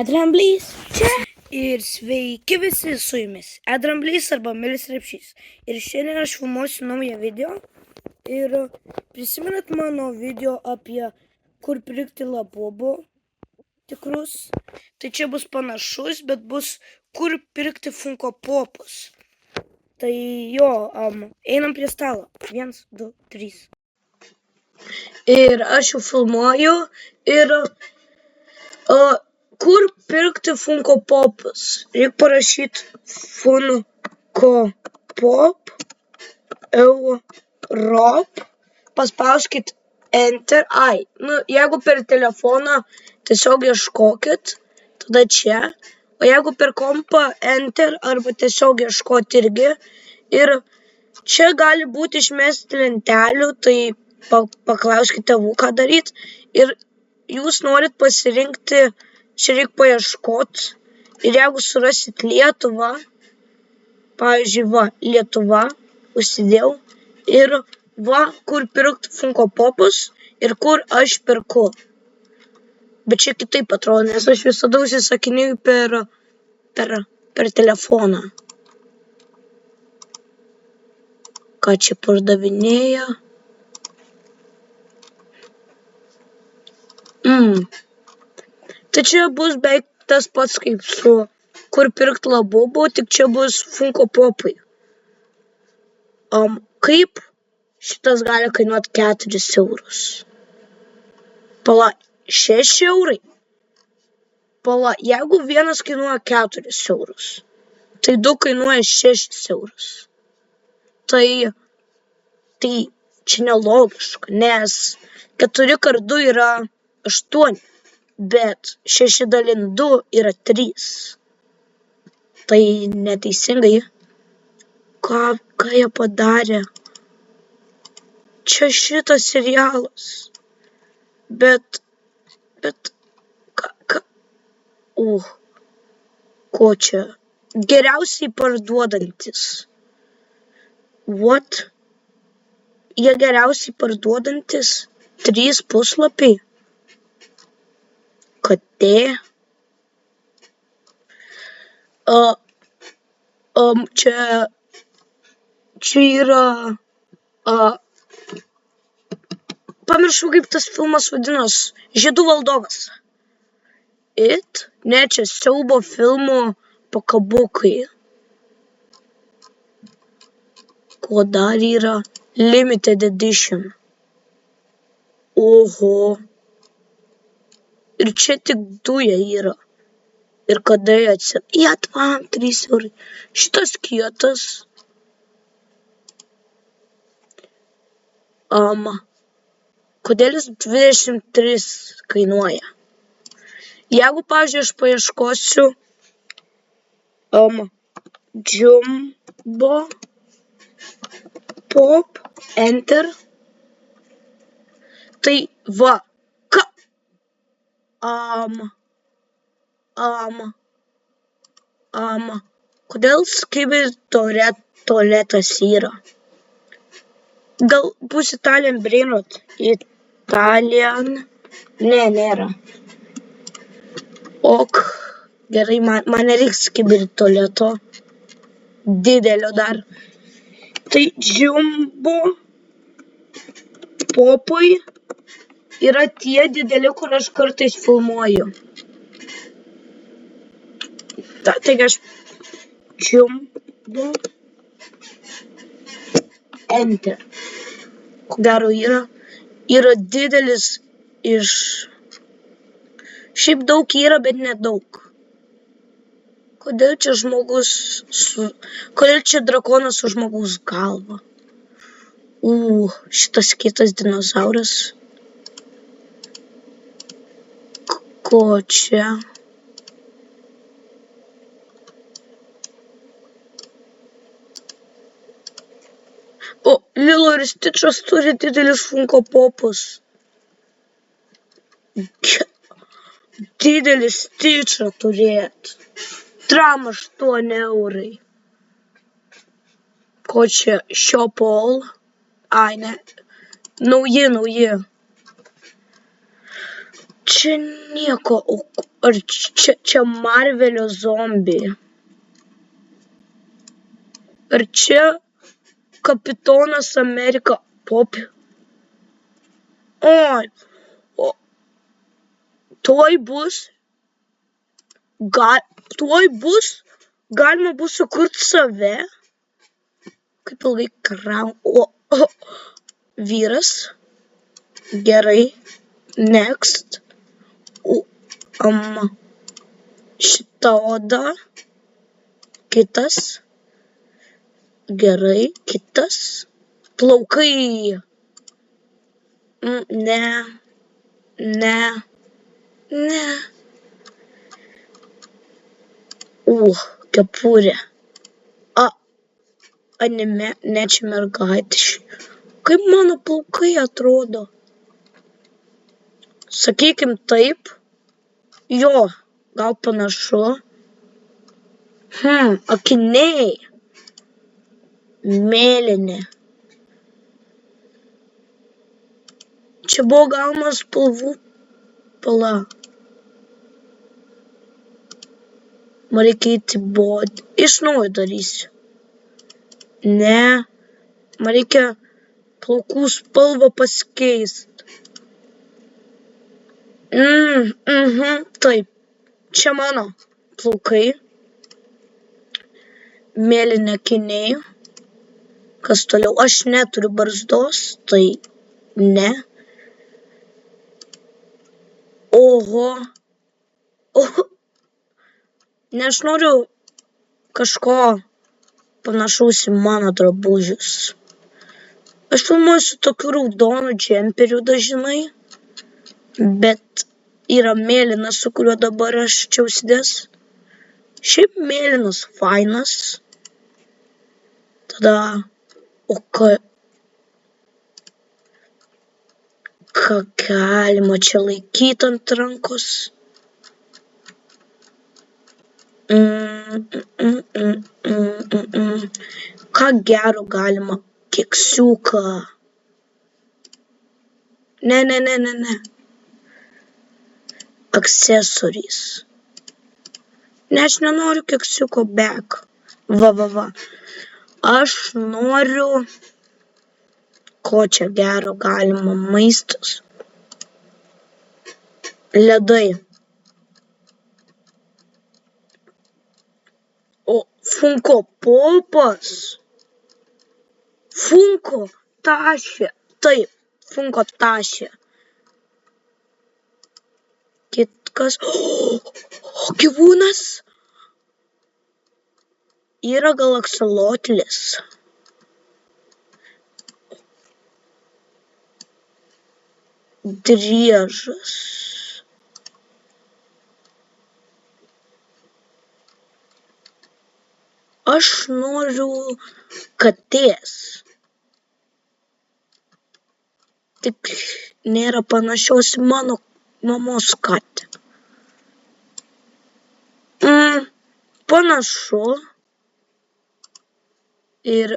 Edramblys čia ir sveiki visi, su jumis Edramblys arba Milis Repšys. Ir šiandien aš filmuosiu naują video. Ir prisimenat mano video apie kur pirkti labobų tikrus. Tai čia bus panašus, bet bus kur pirkti Funko Popus. Tai jo, einam prie stalo. 1, 2, 3. Ir aš jau filmuoju ir kur pirkti Funko Popus? Reikia parašyti Funko Pop Europe. Paspauskit Enter. Jeigu per telefoną, tiesiog ieškokit, tada čia. O jeigu per kompą Enter arba tiesiog ieškoti irgi. Ir čia gali būti išmesti lentelių, tai paklauskite tėvų, ką daryti. Ir jūs norit pasirinkti, čia reikia paieškoti. Ir jeigu surasit Lietuvą, pavyzdžiui, Lietuva, užsidėjau. Ir kur pirkti Funko Popus ir kur aš pirku. Bet čia kitaip atrodo, nes aš visada užsisakinėju per telefoną. Ką čia pardavinėja? Tai čia bus beveik tas pats kaip su kur pirkti labobų, tik čia bus Funko Popai. Kaip šitas gali kainuoti 4 eurus? Pala, 6 eurai? Pala, jeigu vienas kainuoja 4 eurus, tai 2 kainuoja 6 eurus. Tai čia nelogiška, nes 4 kart 2 yra 8, bet 6 dalin 2 yra 3. Tai neteisingai. Ką jie padarė? Čia šitas serialas. Bet ko čia? Geriausiai parduodantis. What? Jie geriausiai parduodantis 3 puslapiai. Katė. Čia yra pamiršau, kaip tas filmas vadinos. Žiedų valdovas. Ne, čia siaubo filmo pakabukai. Ko dar yra? Limited edition. Oho. Ir čia tik 2 yra. Ir kada jie atvam 3 eurai. Šitas kietas. Kodėl jis 23 kainuoja? Jeigu, pavyzdžiui, aš paieškosiu Jumbo Pop Enter, tai kodėl Skibidi tualetas yra? Gal bus Italian Brainrot? Italian? Ne, nėra. Ok, gerai, man nereiks Skibidi tualeto. Didelio dar. Tai Jumbo Popai yra tie dideli, kur aš kartais filmuoju. Taigi aš Jumbo Enter. Ko gero yra didelis iš... Šiaip daug yra, bet nedaug. Kodėl čia kodėl čia drakonas su žmogaus galva? Šitas kitas dinozauras. Ko čia? Lilo ir Stičas turi didelis Funko Popus. Didelis Stičą turėt. Tram 8 eurai. Ko čia? Shopall? Ne. Nauji. Čia nieko, ar čia Marvelio zombiai? Ar čia Kapitonas Amerika Popi? Oi, tuoj bus galima bus sukurti save. Kaip ilgai vyras. Gerai. Next. Šita oda. Kitas. Gerai. Kitas. Plaukai. Ne. Kepurė. Anime, ne čia mergaitiški. Kaip mano plaukai atrodo? Sakykim taip. Jo, gal panašu. Akiniai. Mėlyni. Čia buvo galima spalvų. Pala. Man reikia įti bod. Iš naujo darysiu. Ne. Man reikia plaukų spalvą pasikeist. Taip. Čia mano plaukai. Mėlyni akiniai. Kas toliau? Aš neturiu barzdos. Tai ne. Oho. Ne, aš noriu kažko panašaus į mano drabužius. Aš filmuosiu tokių raudonų džemperių dažnai, bet yra mėlynas, su kuriuo dabar aš čia užsidės. Šiaip mėlynas fainas. Tada, ką galima čia laikyti ant rankos? Ką gero galima? Keksiuką. Ne. Aksesorijas. Ne, aš nenoriu keksiuko back. Va. Aš noriu... Ko čia gero galima? Maistas. Ledai. Funko popas. Funko tašė. Taip, Funko tašė. Kitkas. Gyvūnas. Yra gal aksolotlis. Driežas. Aš noriu katės. Tik nėra panašios į mano mamos katę. Panašu. Ir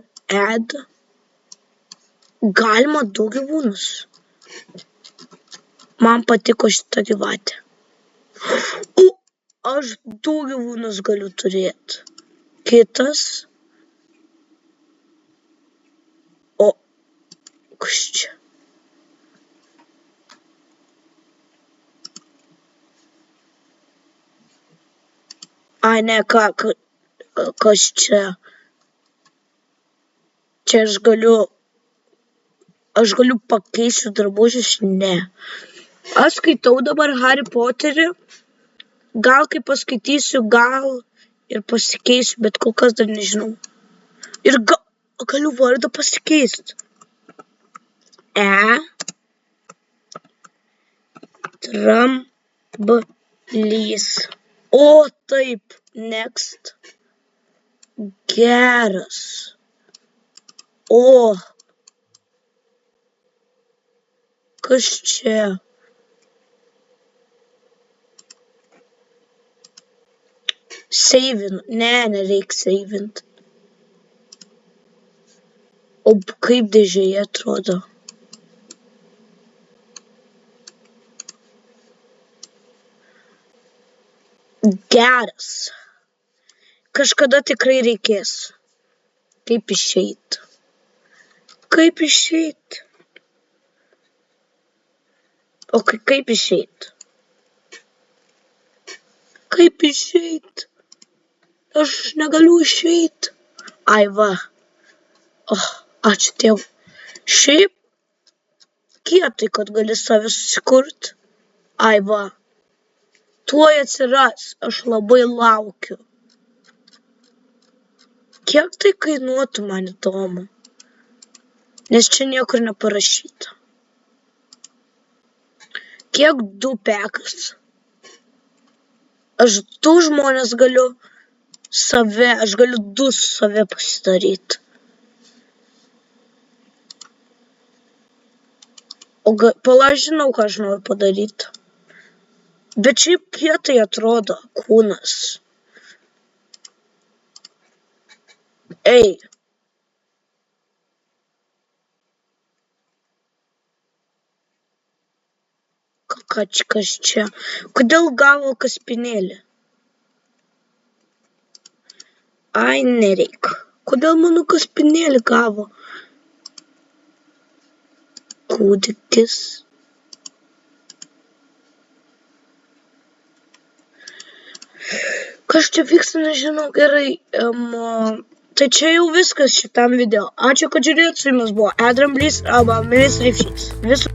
galima du gyvūnus. Man patiko šitą gyvatę. Aš du gyvūnus galiu turėti. Kitas. Kas čia? Ai, ne, kas čia? Čia aš galiu pakeisti drabužius? Ne. Aš skaitau dabar Harry Potterį. Gal kai paskaitysiu, gal ir pasikeisiu, bet kol kas dar nežinau. Ir galiu vardą pasikeisti. Tramblys. O, taip. Next. Geras. Kas čia? Savin. Ne, nereik savint. O kaip dėžėje atrodo? Geras. Kažkada tikrai reikės. Kaip išeit? Kaip išeit? O kaip išeit? Kaip išeit? Aš negaliu išeit. Ai va. Ačiū Dievui. Šiaip kietai, kad gali save susikurt. Ai va. Tuoj atsiras. Aš labai laukiu. Kiek tai kainuotų, man įdomu? Nes čia niekur neparašyta. Kiek 2 pekas? Aš 2 žmonės galiu aš galiu 2 su save pasidaryti. Pala, žinau, ką aš noriu padaryti. Bet šiaip kietai atrodo kūnas. Ei. Kas čia? Kodėl gavo kaspinėlį? Ai, nereik. Kodėl mano kaspinėlį gavo? Kūdikis. Kas čia vyksta, nežinau, gerai. Tai čia jau viskas šitam video. Ačiū, kad žiūrėjot, su jumis buvo Edramblys arba Milis Rifšys.